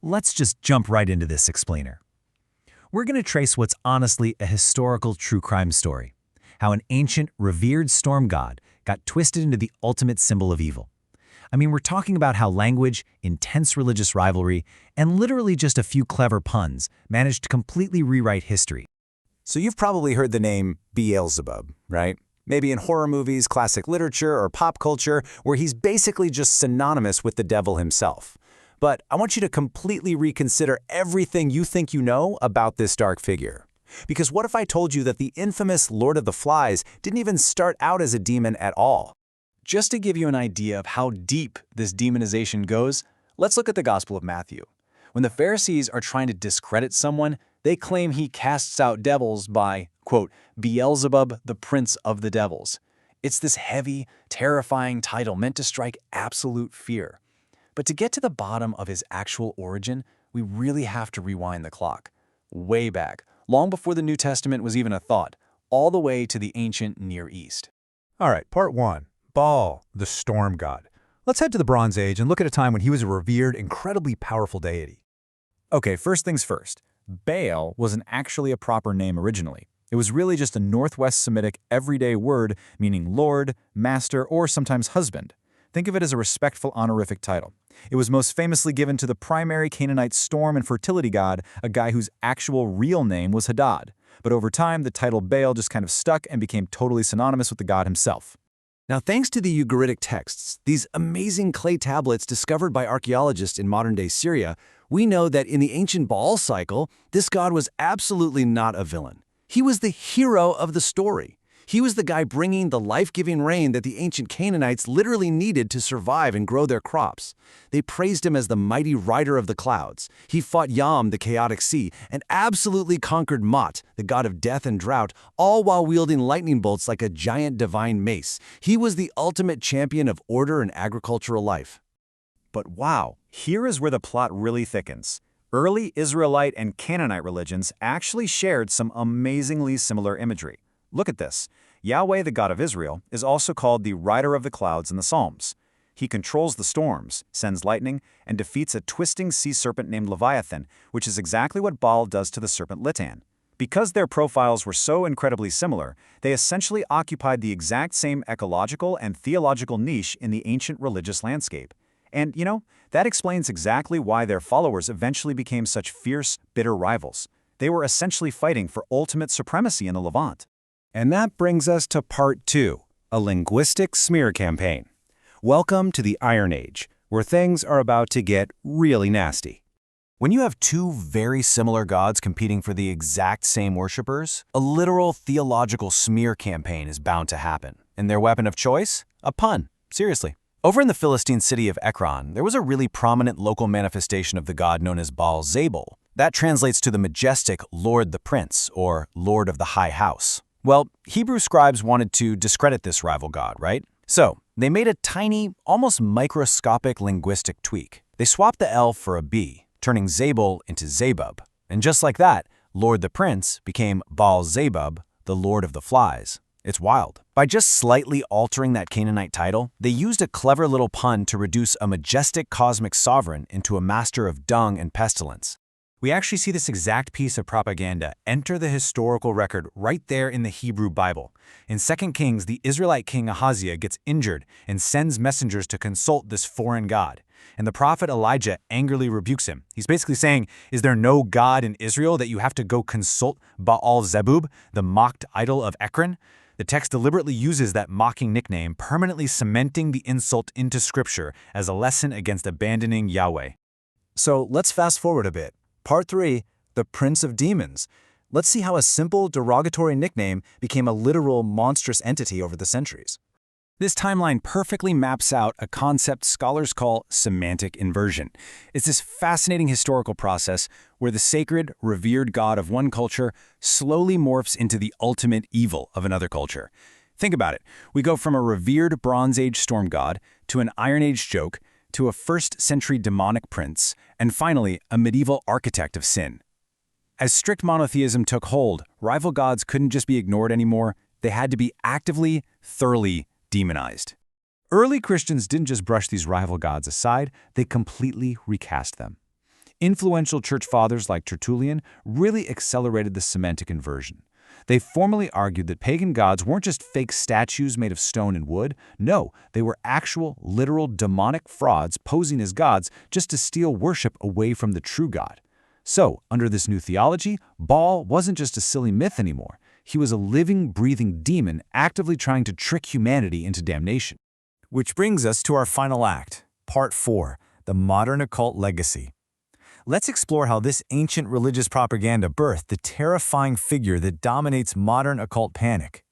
let's just jump right into this explainer. We're going to trace what's honestly a historical true crime story. How an ancient, revered storm god got twisted into the ultimate symbol of evil. I mean, we're talking about how language, intense religious rivalry, and literally just a few clever puns managed to completely rewrite history. So you've probably heard the name Beelzebub, right? Maybe in horror movies, classic literature, or pop culture, where he's basically just synonymous with the devil himself. But I want you to completely reconsider everything you think you know about this dark figure. Because what if I told you that the infamous Lord of the Flies didn't even start out as a demon at all? Just to give you an idea of how deep this demonization goes, let's look at the Gospel of Matthew. When the Pharisees are trying to discredit someone, they claim he casts out devils by, quote, Beelzebub, the prince of the devils. It's this heavy, terrifying title meant to strike absolute fear. But to get to the bottom of his actual origin, we really have to rewind the clock. Way back, long before the New Testament was even a thought, all the way to the ancient Near East. All right, part 1. Baal, the storm god. Let's head to the Bronze Age and look at a time when he was a revered, incredibly powerful deity. Okay, first things first. Baal wasn't actually a proper name originally. It was really just a Northwest Semitic everyday word meaning lord, master, or sometimes husband. Think of it as a respectful honorific title. It was most famously given to the primary Canaanite storm and fertility god, a guy whose actual real name was Hadad. But over time, the title Baal just kind of stuck and became totally synonymous with the god himself. Now, thanks to the Ugaritic texts, these amazing clay tablets discovered by archaeologists in modern-day Syria, we know that in the ancient Baal cycle, this god was absolutely not a villain. He was the hero of the story. He was the guy bringing the life-giving rain that the ancient Canaanites literally needed to survive and grow their crops. They praised him as the mighty rider of the clouds. He fought Yam, the chaotic sea, and absolutely conquered Mot, the god of death and drought, all while wielding lightning bolts like a giant divine mace. He was the ultimate champion of order and agricultural life. But wow, here is where the plot really thickens. Early Israelite and Canaanite religions actually shared some amazingly similar imagery. Look at this. Yahweh, the God of Israel, is also called the rider of the clouds in the Psalms. He controls the storms, sends lightning, and defeats a twisting sea serpent named Leviathan, which is exactly what Baal does to the serpent Litan. Because their profiles were so incredibly similar, they essentially occupied the exact same ecological and theological niche in the ancient religious landscape. And, that explains exactly why their followers eventually became such fierce, bitter rivals. They were essentially fighting for ultimate supremacy in the Levant. And that brings us to part 2, a linguistic smear campaign. Welcome to the Iron Age, where things are about to get really nasty. When you have two very similar gods competing for the exact same worshippers, a literal theological smear campaign is bound to happen. And their weapon of choice? A pun. Seriously. Over in the Philistine city of Ekron, there was a really prominent local manifestation of the god known as Baal-Zebul. That translates to the majestic Lord the Prince, or Lord of the High House. Well, Hebrew scribes wanted to discredit this rival god, right? So, they made a tiny, almost microscopic linguistic tweak. They swapped the L for a B, turning Zebul into Zebub. And just like that, Lord the Prince became Baal-Zebub, the Lord of the Flies. It's wild. By just slightly altering that Canaanite title, they used a clever little pun to reduce a majestic cosmic sovereign into a master of dung and pestilence. We actually see this exact piece of propaganda enter the historical record right there in the Hebrew Bible. In 2 Kings, the Israelite king Ahaziah gets injured and sends messengers to consult this foreign god. And the prophet Elijah angrily rebukes him. He's basically saying, is there no God in Israel that you have to go consult Baal-Zebub, the mocked idol of Ekron? The text deliberately uses that mocking nickname, permanently cementing the insult into scripture as a lesson against abandoning Yahweh. So let's fast forward a bit. Part 3, the Prince of Demons. Let's see how a simple, derogatory nickname became a literal, monstrous entity over the centuries. This timeline perfectly maps out a concept scholars call semantic inversion. It's this fascinating historical process where the sacred, revered god of one culture slowly morphs into the ultimate evil of another culture. Think about it. We go from a revered Bronze Age storm god to an Iron Age joke to a first-century demonic prince, and finally, a medieval architect of sin. As strict monotheism took hold, rival gods couldn't just be ignored anymore. They had to be actively, thoroughly demonized. Early Christians didn't just brush these rival gods aside, they completely recast them. Influential church fathers like Tertullian really accelerated the semantic inversion. They formally argued that pagan gods weren't just fake statues made of stone and wood. No, they were actual, literal, demonic frauds posing as gods just to steal worship away from the true God. So, under this new theology, Baal wasn't just a silly myth anymore. He was a living, breathing demon actively trying to trick humanity into damnation. Which brings us to our final act, Part 4, the modern occult legacy. Let's explore how this ancient religious propaganda birthed the terrifying figure that dominates modern occult panic.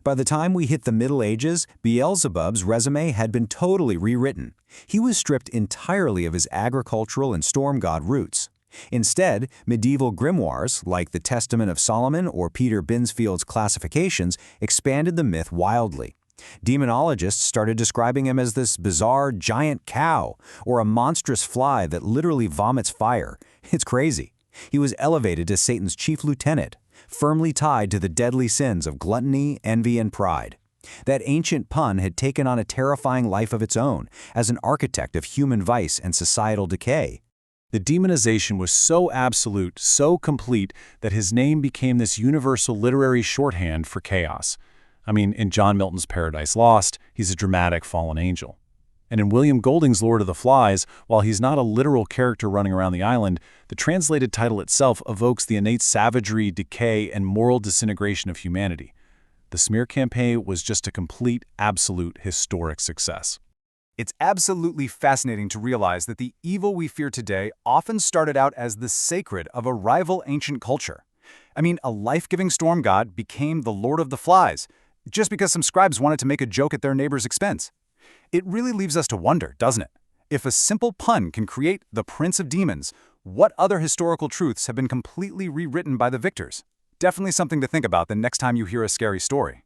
By the time we hit the Middle Ages, Beelzebub's resume had been totally rewritten. He was stripped entirely of his agricultural and storm god roots. Instead, medieval grimoires, like the Testament of Solomon or Peter Binsfield's classifications, expanded the myth wildly. Demonologists started describing him as this bizarre giant cow or a monstrous fly that literally vomits fire. It's crazy. He was elevated to Satan's chief lieutenant, firmly tied to the deadly sins of gluttony, envy, and pride. That ancient pun had taken on a terrifying life of its own as an architect of human vice and societal decay. The demonization was so absolute, so complete, that his name became this universal literary shorthand for chaos. I mean, in John Milton's Paradise Lost, he's a dramatic fallen angel. And in William Golding's Lord of the Flies, while he's not a literal character running around the island, the translated title itself evokes the innate savagery, decay, and moral disintegration of humanity. The smear campaign was just a complete, absolute, historic success. It's absolutely fascinating to realize that the evil we fear today often started out as the sacred of a rival ancient culture. I mean, a life-giving storm god became the Lord of the Flies, just because some scribes wanted to make a joke at their neighbor's expense. It really leaves us to wonder, doesn't it? If a simple pun can create the Prince of Demons, what other historical truths have been completely rewritten by the victors? Definitely something to think about the next time you hear a scary story.